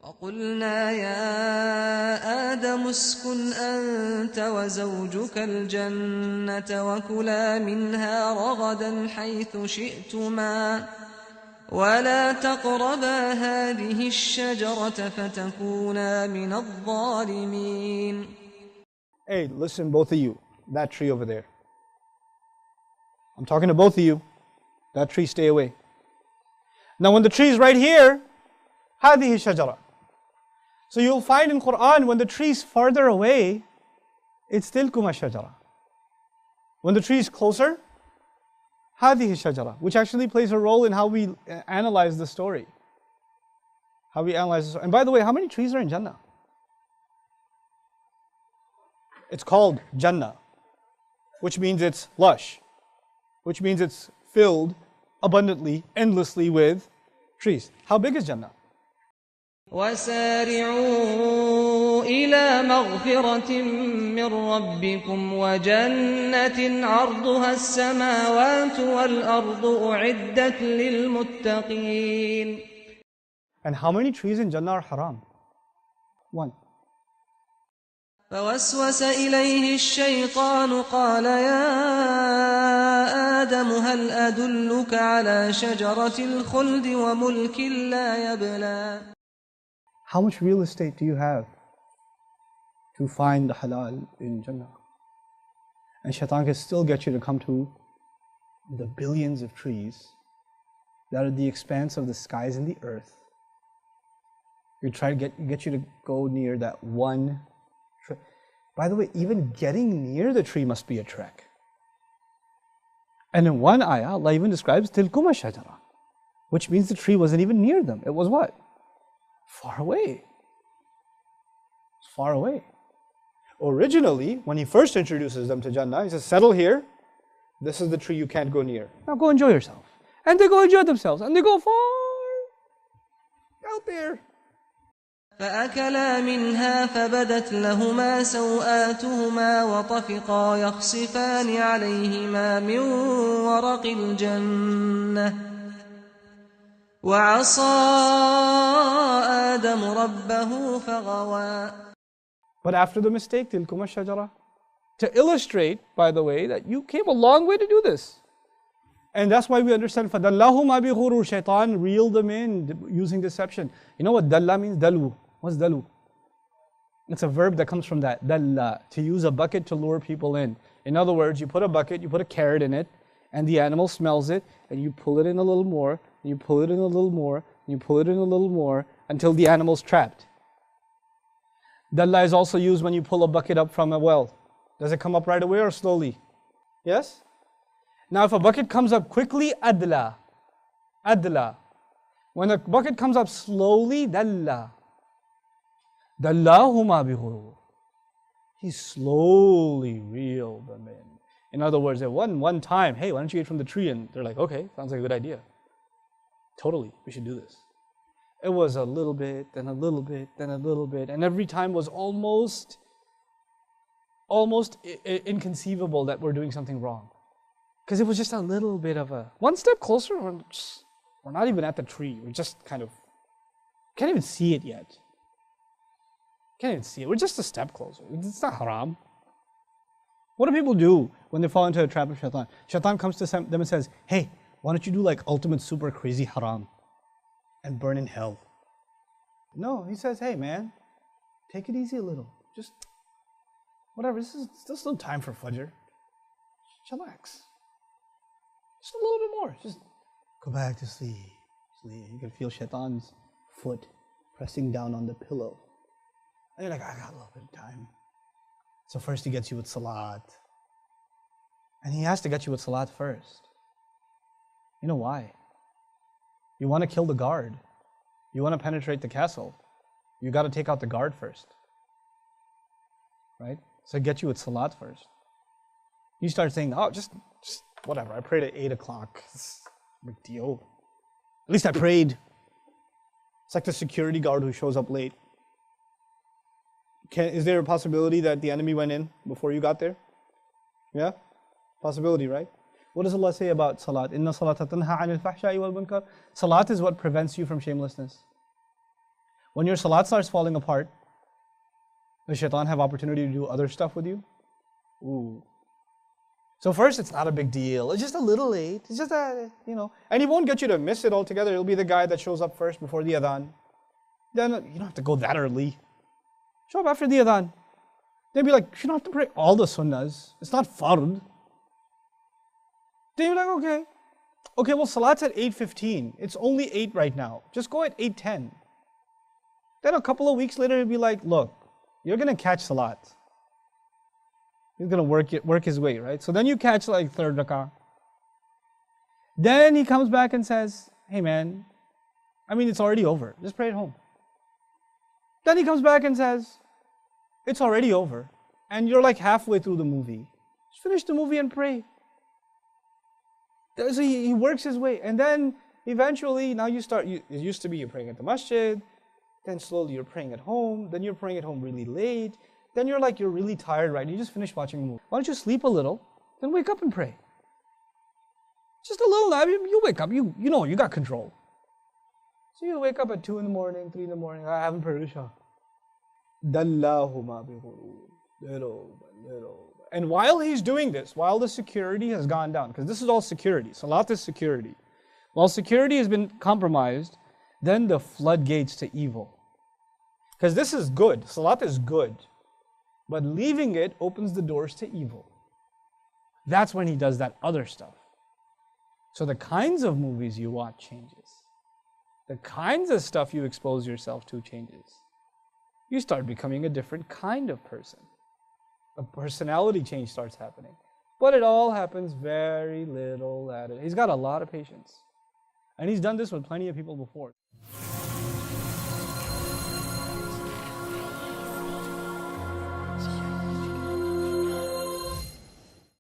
وقلنا يا آدم اسكن أنت وزوجك الجنة وكلا منها رغدا حيث شئتما ولا تقربا هذه الشجرة فتكونا من الظالمين. Hey, listen, both of you, that tree over there. I'm talking to both of you. That tree, stay away. Now when the tree is right here, هذه الشجرة. So you'll find in Quran, when the tree is farther away, it's tilkuma shajara. When the tree is closer, هذه الشجرة, which actually plays a role in how we analyze the story. How we analyze the story. And by the way, how many trees are in Jannah? It's called Jannah, which means it's lush, which means it's filled abundantly, endlessly with trees. How big is Jannah? وسارعوا إلى مغفرة من ربكم وجنة عرضها السماوات والأرض أعدت للمتقين. And how many trees in Jannah are haram? One. فوسوس إليه الشيطان قال يا آدم هل أدلك على شجرة الخلد وملك لا يبلى. How much real estate do you have to find the halal in Jannah? And shaitan can still get you to come to the billions of trees that are the expanse of the skies and the earth. You try to get you to go near that one tree. By the way, even getting near the tree must be a trek. And in one ayah, Allah even describes tilkuma shajara, which means the tree wasn't even near them. It was what? Far away. It's far away. Originally, when he first introduces them to Jannah, he says, settle here. This is the tree you can't go near. Now go enjoy yourself. And they go enjoy themselves. And they go far out there. فأكلا منها فبدت لهما سوآتهما وطفقا يخصفان عليهما من ورق الجنة وعصى آدم ربه فغوى. But after the mistake, tilkuma shajara, to illustrate, by the way, that you came a long way to do this. And that's why we understand, فَدَلَّهُمَا بِغُرُورٍ, shaitan reeled them in using deception. You know what dalla means? Dalu. What's dalu? It's a verb that comes from that, dalla, to use a bucket to lure people in. In other words, you put a bucket, you put a carrot in it, and the animal smells it, and you pull it in a little more, and you pull it in a little more, and you pull it in a little more, until the animal's trapped. Dalla is also used when you pull a bucket up from a well. Does it come up right away or slowly? Yes? Now if a bucket comes up quickly, adla. Adla. When a bucket comes up slowly, dalla. Dallahuma bighurur. He slowly reeled them in. In other words, at one time, hey, why don't you eat from the tree? And they're like, okay, sounds like a good idea. Totally, we should do this. It was a little bit, then a little bit, then a little bit. And every time was almost inconceivable that we're doing something wrong. Because it was just a little bit of a, one step closer, we're not even at the tree. We're just kind of, can't even see it yet. Can't even see it. We're just a step closer. It's not haram. What do people do when they fall into a trap of shaitan? Shaitan comes to them and says, hey, why don't you do like ultimate super crazy haram and burn in hell? No, he says, hey man, take it easy a little. Just, whatever, this is still time for Fajr. Chillax. Just a little bit more. Just go back to sleep. You can feel shaitan's foot pressing down on the pillow. And you're like, I got a little bit of time. So first he gets you with salat. And he has to get you with salat first. You know why? You want to kill the guard. You want to penetrate the castle. You got to take out the guard first. Right? So get you with salat first. You start saying, oh, just whatever. I prayed at 8 o'clock. It's a big deal. At least I prayed. It's like the security guard who shows up late. Is there a possibility that the enemy went in before you got there? Yeah? Possibility, right? What does Allah say about salat? Inna salata tanha anil fahsha'i wal munkar. Salat is what prevents you from shamelessness. When your salat starts falling apart, does shaitan have opportunity to do other stuff with you? Ooh. So first, it's not a big deal. It's just a little late. It's just a, and he won't get you to miss it altogether. It'll be the guy that shows up first before the adhan. Then you don't have to go that early. Show up after the adhan. They'll be like, you don't have to pray all the sunnahs. It's not fard. Then you're like, okay. Okay, well, salat's at 8:15. It's only 8 right now. Just go at 8:10. Then a couple of weeks later, he'll be like, look, you're going to catch salat. He's going to work his way, right? So then you catch like third rak'ah. Then he comes back and says, hey man, it's already over. Just pray at home. Then he comes back and says, it's already over. And you're like halfway through the movie. Just finish the movie and pray. So he works his way. And then eventually, now it used to be you're praying at the masjid. Then slowly you're praying at home. Then you're praying at home really late. Then you're really tired, right? You just finished watching a movie. Why don't you sleep a little, then wake up and pray. Just a little nap, you wake up, you got control. So you wake up at 2 in the morning, 3 in the morning, I haven't prayed Isha. And while he's doing this, while the security has gone down, because this is all security, salat is security. While security has been compromised, then the floodgates to evil. Because this is good, salat is good. But leaving it opens the doors to evil. That's when he does that other stuff. So the kinds of movies you watch changes. The kinds of stuff you expose yourself to changes. You start becoming a different kind of person. A personality change starts happening. But it all happens very little at it. He's got a lot of patience. And he's done this with plenty of people before.